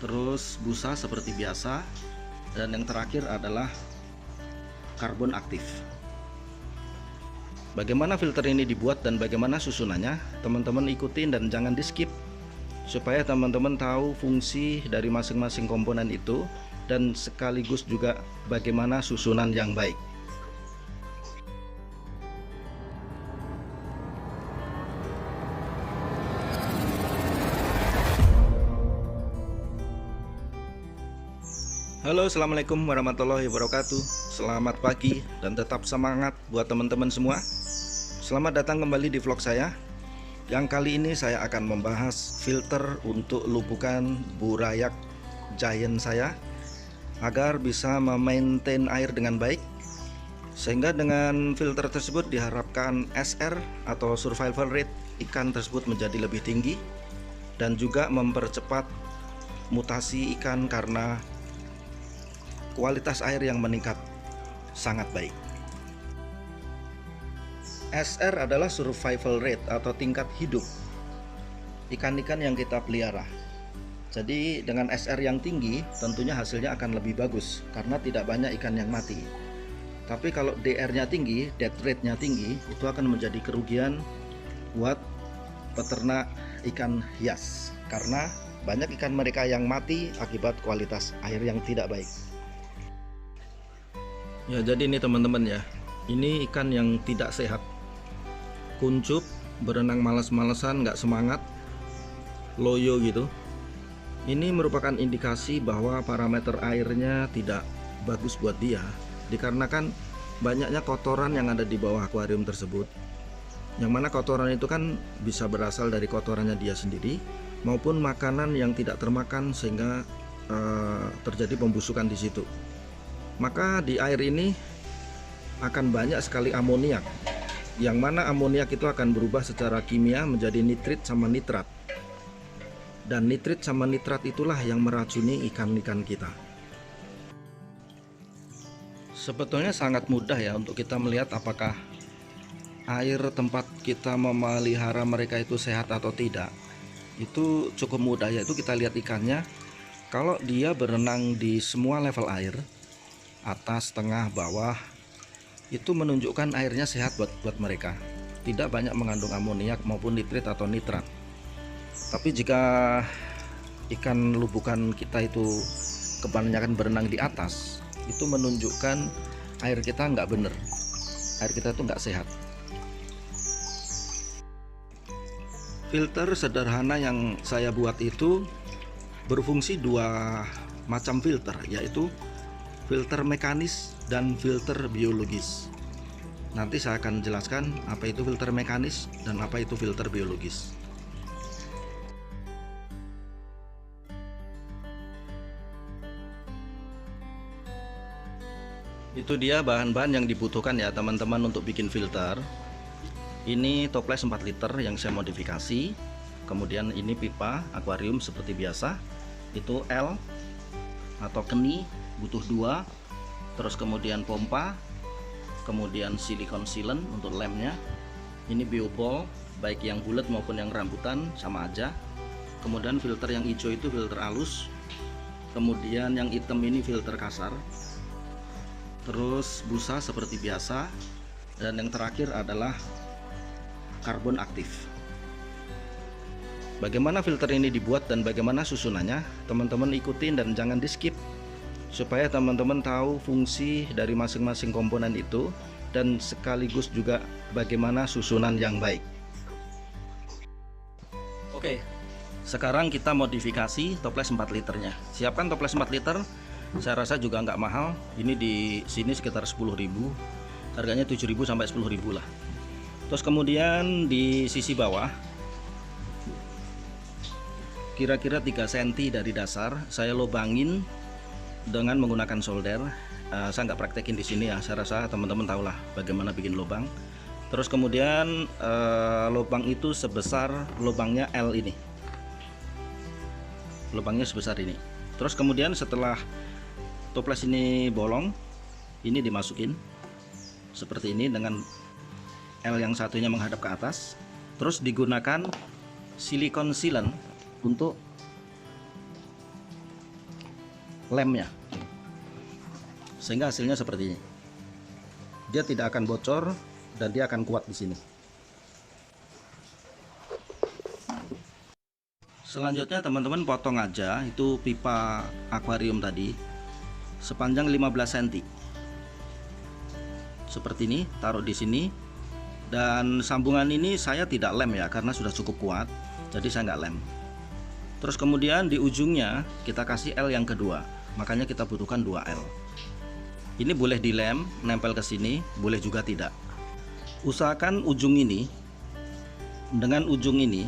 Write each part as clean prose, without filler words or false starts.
terus busa seperti biasa, dan yang terakhir adalah karbon aktif. Bagaimana filter ini dibuat dan bagaimana susunannya, teman-teman ikutin dan jangan di skip, supaya teman-teman tahu fungsi dari masing-masing komponen itu dan sekaligus juga bagaimana susunan yang baik. Halo, assalamualaikum warahmatullahi wabarakatuh. Selamat pagi dan tetap semangat buat teman-teman semua. Selamat datang kembali di vlog saya. Yang kali ini saya akan membahas filter untuk lubukan burayak giant saya, agar bisa memaintain air dengan baik, sehingga dengan filter tersebut diharapkan SR atau survival rate ikan tersebut menjadi lebih tinggi, dan juga mempercepat mutasi ikan karena kualitas air yang meningkat sangat baik. SR adalah survival rate atau tingkat hidup ikan-ikan yang kita pelihara. Jadi dengan SR yang tinggi tentunya hasilnya akan lebih bagus karena tidak banyak ikan yang mati. Tapi kalau DR-nya tinggi, death rate-nya tinggi, itu akan menjadi kerugian buat peternak ikan hias karena banyak ikan mereka yang mati akibat kualitas air yang tidak baik. Ya, jadi ini teman-teman ya, ini ikan yang tidak sehat, kuncup, berenang malas-malesan, nggak semangat, loyo gitu. Ini merupakan indikasi bahwa parameter airnya tidak bagus buat dia, dikarenakan banyaknya kotoran yang ada di bawah akuarium tersebut, yang mana kotoran itu kan bisa berasal dari kotorannya dia sendiri maupun makanan yang tidak termakan, sehingga terjadi pembusukan di situ. Maka di air ini akan banyak sekali amoniak, yang mana amoniak itu akan berubah secara kimia menjadi nitrit sama nitrat, dan nitrit sama nitrat itulah yang meracuni ikan-ikan kita. Sebetulnya sangat mudah ya untuk kita melihat apakah air tempat kita memelihara mereka itu sehat atau tidak. Itu cukup mudah, yaitu kita lihat ikannya. Kalau dia berenang di semua level air, atas, tengah, bawah, itu menunjukkan airnya sehat buat mereka, tidak banyak mengandung amoniak maupun nitrit atau nitrat. Tapi jika ikan lubukan kita itu kebanyakan berenang di atas, itu menunjukkan air kita nggak bener, air kita itu nggak sehat. Filter sederhana yang saya buat itu berfungsi dua macam filter, yaitu filter mekanis dan filter biologis. Nanti saya akan jelaskan apa itu filter mekanis dan apa itu filter biologis. Itu dia bahan-bahan yang dibutuhkan ya teman-teman untuk bikin filter. Ini toples 4 liter yang saya modifikasi. Kemudian ini pipa akuarium seperti biasa. Itu L atau keni, butuh 2. Terus kemudian pompa, kemudian silikon sealant untuk lemnya. Ini bioball, baik yang bulat maupun yang rambutan sama aja. Kemudian filter yang hijau itu filter halus, kemudian yang hitam ini filter kasar. Terus busa seperti biasa, dan yang terakhir adalah karbon aktif. Bagaimana filter ini dibuat dan bagaimana susunannya, teman-teman ikutin dan jangan di skip, supaya teman-teman tahu fungsi dari masing-masing komponen itu dan sekaligus juga bagaimana susunan yang baik. Oke, sekarang kita modifikasi toples 4 liternya. Siapkan toples 4 liter, saya rasa juga nggak mahal. Ini di sini sekitar 10.000, harganya 7.000 sampai 10.000 lah. Terus kemudian di sisi bawah kira-kira 3 cm dari dasar saya lubangin dengan menggunakan solder. Saya nggak praktekin di sini ya, saya rasa teman-teman tahu lah bagaimana bikin lubang. Terus kemudian lubang itu sebesar lubangnya L ini, lubangnya sebesar ini. Terus kemudian setelah toples ini bolong, ini dimasukin seperti ini dengan L yang satunya menghadap ke atas. Terus digunakan silikon sealant untuk lemnya, sehingga hasilnya seperti ini. Dia tidak akan bocor dan dia akan kuat di sini. Selanjutnya teman-teman potong aja itu pipa akuarium tadi sepanjang 15 cm. Seperti ini, taruh di sini. Dan sambungan ini saya tidak lem ya, karena sudah cukup kuat, jadi saya nggak lem. Terus kemudian di ujungnya kita kasih L yang kedua, makanya kita butuhkan 2 L. Ini boleh dilem, nempel ke sini, boleh juga tidak. Usahakan ujung ini dengan ujung ini,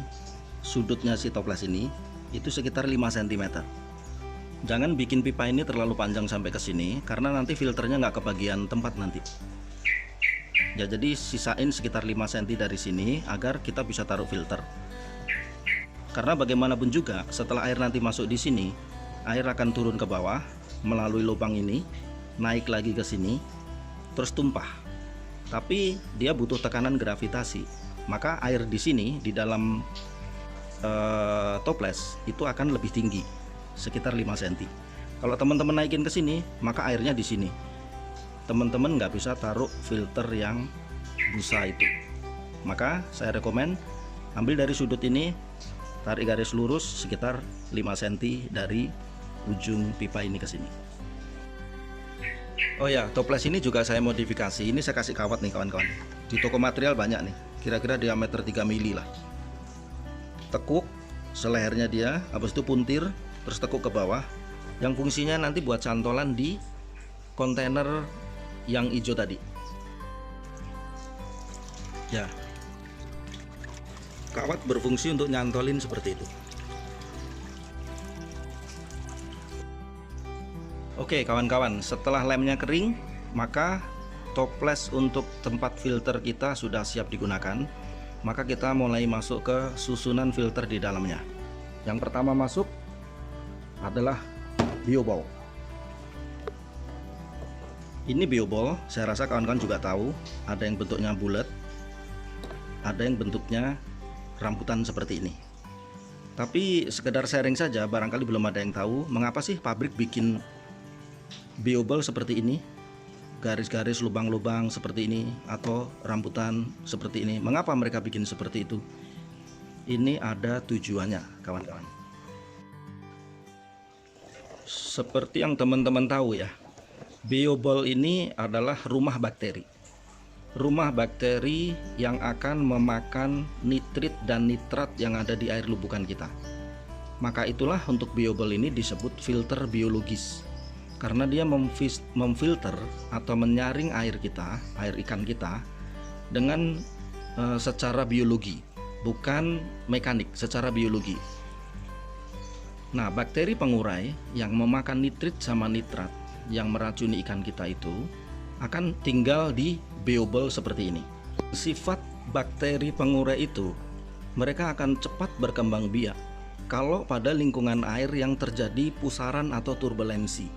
sudutnya si toples ini itu sekitar 5 cm. Jangan bikin pipa ini terlalu panjang sampai ke sini, karena nanti filternya nggak kebagian tempat nanti. Ya, jadi sisain sekitar 5 cm dari sini agar kita bisa taruh filter. Karena bagaimanapun juga setelah air nanti masuk di sini, air akan turun ke bawah melalui lubang ini, naik lagi ke sini, terus tumpah. Tapi dia butuh tekanan gravitasi. Maka air di sini di dalam toples itu akan lebih tinggi, sekitar 5 cm. Kalau teman-teman naikin ke sini, maka airnya di sini. Teman-teman nggak bisa taruh filter yang busa itu. Maka saya rekomen ambil dari sudut ini, tarik garis lurus sekitar 5 cm dari ujung pipa ini ke sini. Oh ya, toples ini juga saya modifikasi. Ini saya kasih kawat nih kawan-kawan. Di toko material banyak nih, kira-kira diameter 3 mili lah. Tekuk selehernya dia, habis itu puntir, terus tekuk ke bawah, yang fungsinya nanti buat cantolan di kontainer yang hijau tadi. Ya, kawat berfungsi untuk nyantolin seperti itu. Oke kawan-kawan, setelah lemnya kering, maka toples untuk tempat filter kita sudah siap digunakan. Maka kita mulai masuk ke susunan filter di dalamnya. Yang pertama masuk adalah bioball. Ini bioball, saya rasa kawan-kawan juga tahu, ada yang bentuknya bulat, ada yang bentuknya rambutan seperti ini. Tapi sekedar sharing saja, barangkali belum ada yang tahu mengapa sih pabrik bikin bioball seperti ini, garis-garis lubang-lubang seperti ini, atau rambutan seperti ini. Mengapa mereka bikin seperti itu? Ini ada tujuannya kawan-kawan. Seperti yang teman-teman tahu ya, bioball ini adalah rumah bakteri. Rumah bakteri yang akan memakan nitrit dan nitrat yang ada di air lubukan kita. Maka itulah untuk bioball ini disebut filter biologis. Karena dia memfilter atau menyaring air kita, air ikan kita dengan secara biologi, bukan mekanik, secara biologi. Nah, bakteri pengurai yang memakan nitrit sama nitrat yang meracuni ikan kita itu akan tinggal di bioball seperti ini. Sifat bakteri pengurai itu, mereka akan cepat berkembang biak kalau pada lingkungan air yang terjadi pusaran atau turbulensi.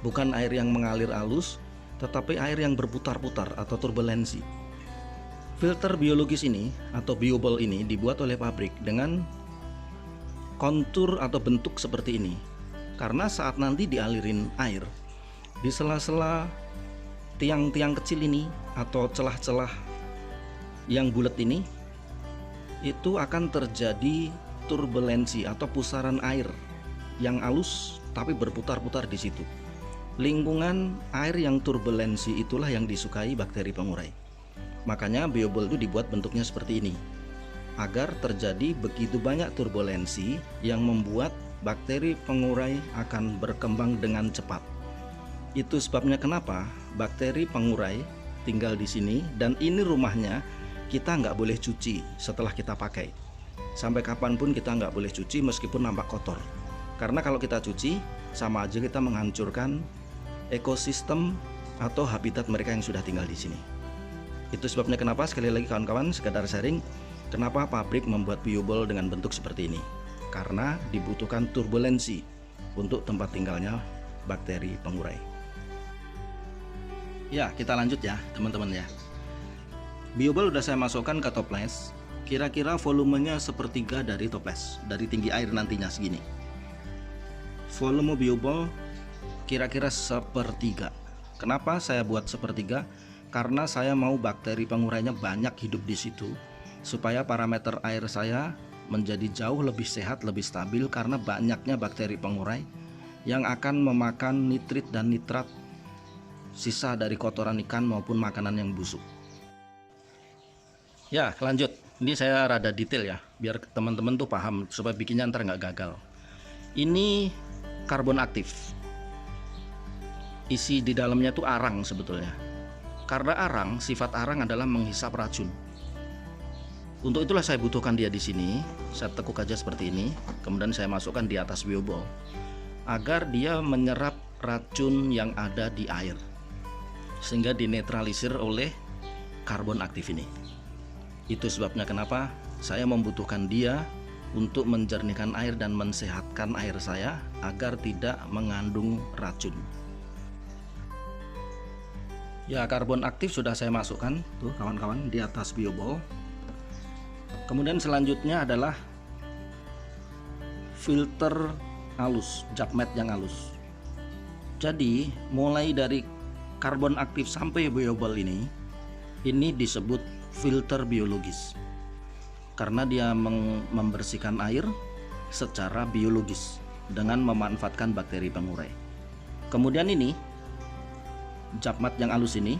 Bukan air yang mengalir alus, tetapi air yang berputar-putar atau turbulensi. Filter biologis ini atau bioball ini dibuat oleh pabrik dengan kontur atau bentuk seperti ini. Karena saat nanti dialirin air, di sela-sela tiang-tiang kecil ini atau celah-celah yang bulat ini, itu akan terjadi turbulensi atau pusaran air yang halus tapi berputar-putar di situ. Lingkungan air yang turbulensi itulah yang disukai bakteri pengurai. Makanya bioball itu dibuat bentuknya seperti ini, agar terjadi begitu banyak turbulensi yang membuat bakteri pengurai akan berkembang dengan cepat. Itu sebabnya kenapa bakteri pengurai tinggal di sini, dan ini rumahnya. Kita nggak boleh cuci setelah kita pakai. Sampai kapanpun kita nggak boleh cuci meskipun nampak kotor. Karena kalau kita cuci, sama aja kita menghancurkan ekosistem atau habitat mereka yang sudah tinggal di sini. Itu sebabnya kenapa, sekali lagi kawan-kawan, sekedar sharing, kenapa pabrik membuat bioball dengan bentuk seperti ini. Karena dibutuhkan turbulensi untuk tempat tinggalnya bakteri pengurai. Ya, kita lanjut ya teman-teman ya. Bioball udah saya masukkan ke toples. Kira-kira volumenya sepertiga dari toples, dari tinggi air nantinya segini. Volume bioball kira-kira sepertiga. Kenapa saya buat sepertiga? Karena saya mau bakteri pengurainya banyak hidup di situ, supaya parameter air saya menjadi jauh lebih sehat, lebih stabil, karena banyaknya bakteri pengurai yang akan memakan nitrit dan nitrat sisa dari kotoran ikan maupun makanan yang busuk. Ya, lanjut. Ini saya rada detail ya, biar teman-teman tuh paham, supaya bikinnya ntar nggak gagal. Ini karbon aktif. Isi di dalamnya tuh arang sebetulnya. Karena arang, sifat arang adalah menghisap racun. Untuk itulah saya butuhkan dia di sini. Saya tekuk aja seperti ini, kemudian saya masukkan di atas biobol agar dia menyerap racun yang ada di air, sehingga dinetralisir oleh karbon aktif ini. Itu sebabnya kenapa saya membutuhkan dia untuk menjernihkan air dan mensehatkan air saya agar tidak mengandung racun. Ya, karbon aktif sudah saya masukkan tuh kawan-kawan di atas biobol. Kemudian selanjutnya adalah filter halus, Japmet yang halus. Jadi mulai dari karbon aktif sampai biobol ini disebut filter biologis, karena dia membersihkan air secara biologis dengan memanfaatkan bakteri pengurai. Kemudian ini Japmet yang halus ini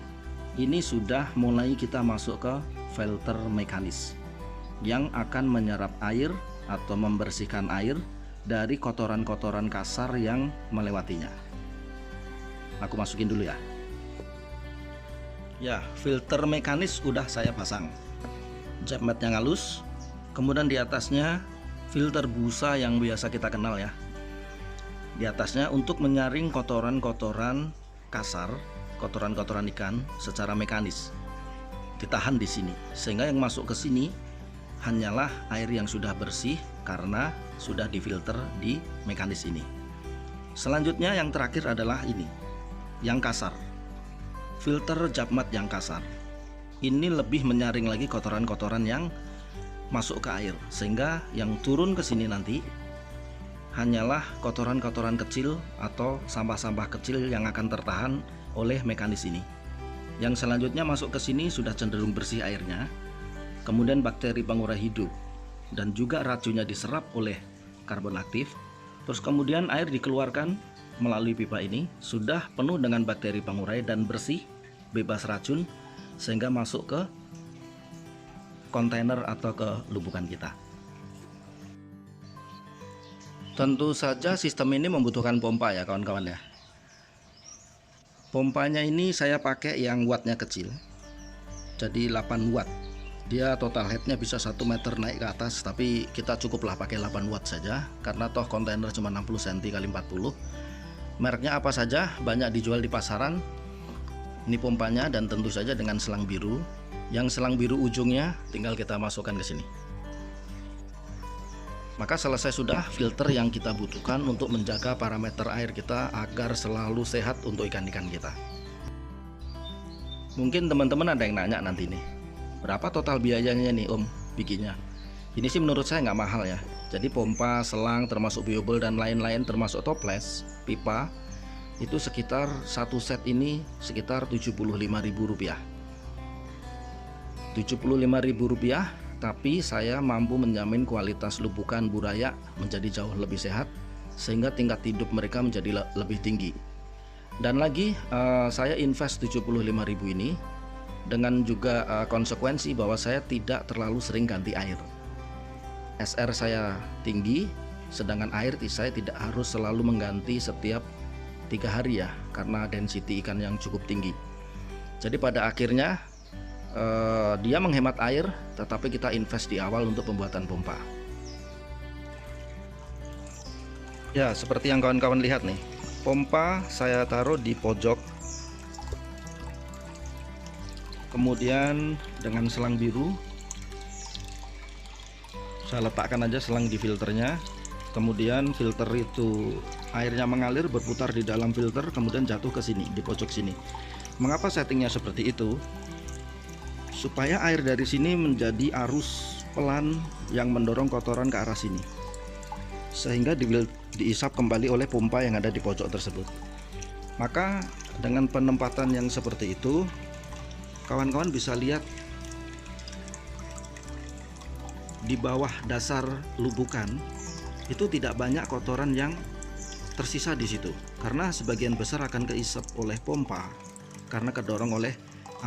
sudah mulai kita masuk ke filter mekanis yang akan menyerap air atau membersihkan air dari kotoran-kotoran kasar yang melewatinya. Aku masukin dulu ya. Ya, filter mekanis udah saya pasang. Japmet yang halus, kemudian di atasnya filter busa yang biasa kita kenal ya. Di atasnya untuk menyaring kotoran-kotoran kasar, kotoran-kotoran ikan secara mekanis. Ditahan di sini, sehingga yang masuk ke sini hanyalah air yang sudah bersih karena sudah difilter di mekanis ini. Selanjutnya yang terakhir adalah ini, yang kasar. Filter Japmet yang kasar ini lebih menyaring lagi kotoran-kotoran yang masuk ke air, sehingga yang turun ke sini nanti hanyalah kotoran-kotoran kecil atau sampah-sampah kecil yang akan tertahan oleh mekanis ini. Yang selanjutnya masuk ke sini sudah cenderung bersih airnya, kemudian bakteri pengurai hidup dan juga racunnya diserap oleh karbon aktif. Terus kemudian air dikeluarkan melalui pipa ini sudah penuh dengan bakteri pengurai dan bersih, bebas racun, sehingga masuk ke kontainer atau ke lubukan kita. Tentu saja sistem ini membutuhkan pompa ya kawan-kawan ya. Pompanya ini saya pakai yang wattnya kecil, jadi 8 watt. Dia total headnya bisa 1 meter naik ke atas, tapi kita cukuplah pakai 8 watt saja karena toh kontainer cuma 60 cm x 40. Mereknya apa saja, banyak dijual di pasaran. Ini pompanya, dan tentu saja dengan selang biru. Yang selang biru ujungnya tinggal kita masukkan ke sini. Maka selesai sudah filter yang kita butuhkan untuk menjaga parameter air kita agar selalu sehat untuk ikan-ikan kita. Mungkin teman-teman ada yang nanya nanti nih, berapa total biayanya nih Om bikinnya? Ini sih menurut saya nggak mahal ya. Jadi pompa, selang, termasuk biobel dan lain-lain, termasuk toples, pipa, itu sekitar satu set ini sekitar Rp75.000. Rp75.000, tapi saya mampu menjamin kualitas lubukan buraya menjadi jauh lebih sehat, sehingga tingkat hidup mereka menjadi lebih tinggi. Dan lagi saya invest Rp75.000 ini dengan juga konsekuensi bahwa saya tidak terlalu sering ganti air. SR saya tinggi, sedangkan air saya tidak harus selalu mengganti setiap 3 hari ya, karena density ikan yang cukup tinggi. Jadi pada akhirnya dia menghemat air, tetapi kita invest di awal untuk pembuatan pompa. Ya, seperti yang kawan-kawan lihat nih, pompa saya taruh di pojok, kemudian dengan selang biru saya letakkan aja selang di filternya. Kemudian filter itu airnya mengalir berputar di dalam filter, kemudian jatuh ke sini di pojok sini. Mengapa settingnya seperti itu? Supaya air dari sini menjadi arus pelan yang mendorong kotoran ke arah sini, sehingga diisap kembali oleh pompa yang ada di pojok tersebut. Maka dengan penempatan yang seperti itu, kawan-kawan bisa lihat di bawah dasar lubukan itu tidak banyak kotoran yang tersisa di situ, karena sebagian besar akan keisap oleh pompa karena kedorong oleh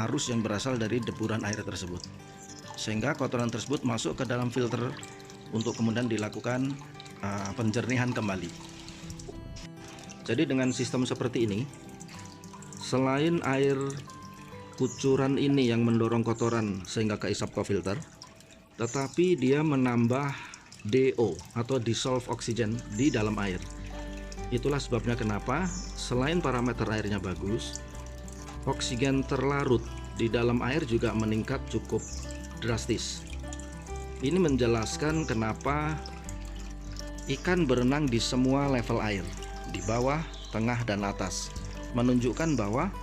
arus yang berasal dari deburan air tersebut, sehingga kotoran tersebut masuk ke dalam filter untuk kemudian dilakukan penjernihan kembali. Jadi dengan sistem seperti ini, selain air kucuran ini yang mendorong kotoran sehingga keisap ke filter, tetapi dia menambah DO atau dissolved oxygen di dalam air. Itulah sebabnya kenapa selain parameter airnya bagus, oksigen terlarut di dalam air juga meningkat cukup drastis. Ini menjelaskan kenapa ikan berenang di semua level air, di bawah, tengah, dan atas, menunjukkan bahwa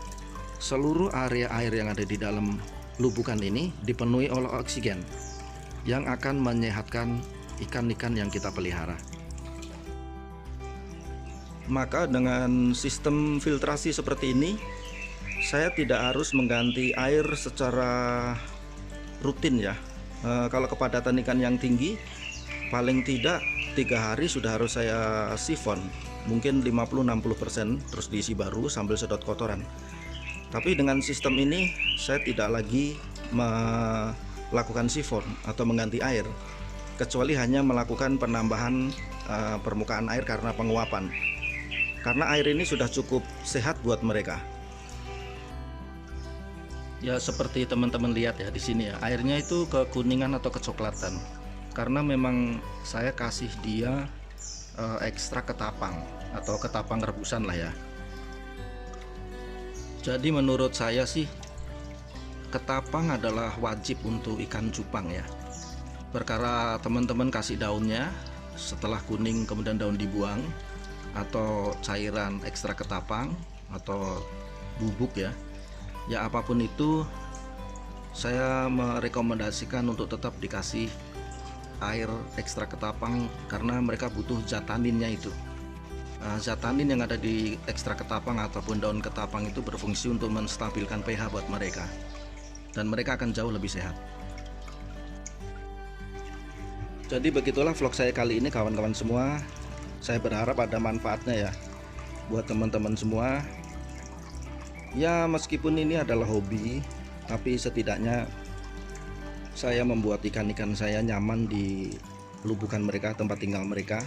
seluruh area air yang ada di dalam lubukan ini dipenuhi oleh oksigen yang akan menyehatkan ikan-ikan yang kita pelihara. Maka dengan sistem filtrasi seperti ini, saya tidak harus mengganti air secara rutin ya. Kalau kepadatan ikan yang tinggi, paling tidak 3 hari sudah harus saya sifon, mungkin 50-60%, terus diisi baru sambil sedot kotoran. Tapi dengan sistem ini saya tidak lagi melakukan sifon atau mengganti air, kecuali hanya melakukan penambahan permukaan air karena penguapan, karena air ini sudah cukup sehat buat mereka. Ya seperti teman-teman lihat ya di sini ya, airnya itu kekuningan atau kecoklatan, karena memang saya kasih dia ekstrak ketapang atau ketapang rebusan lah ya. Jadi menurut saya sih ketapang adalah wajib untuk ikan cupang ya. Perkara teman-teman kasih daunnya, setelah kuning kemudian daun dibuang, atau cairan ekstrak ketapang atau bubuk ya. Ya apapun itu, saya merekomendasikan untuk tetap dikasih air ekstra ketapang karena mereka butuh zat taninnya itu. Zat tanin yang ada di ekstra ketapang ataupun daun ketapang itu berfungsi untuk menstabilkan pH buat mereka, dan mereka akan jauh lebih sehat. Jadi begitulah vlog saya kali ini kawan-kawan semua. Saya berharap ada manfaatnya ya buat teman-teman semua. Ya meskipun ini adalah hobi, tapi setidaknya saya membuat ikan-ikan saya nyaman di lubukan mereka, tempat tinggal mereka,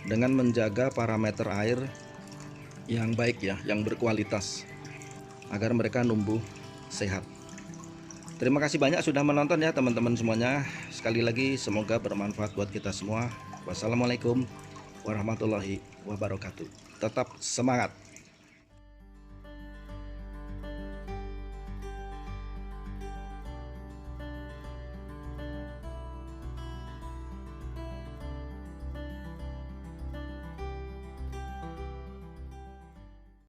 dengan menjaga parameter air yang baik ya, yang berkualitas, agar mereka numbuh sehat. Terima kasih banyak sudah menonton ya teman-teman semuanya. Sekali lagi semoga bermanfaat buat kita semua. Wassalamualaikum warahmatullahi wabarakatuh. Tetap semangat.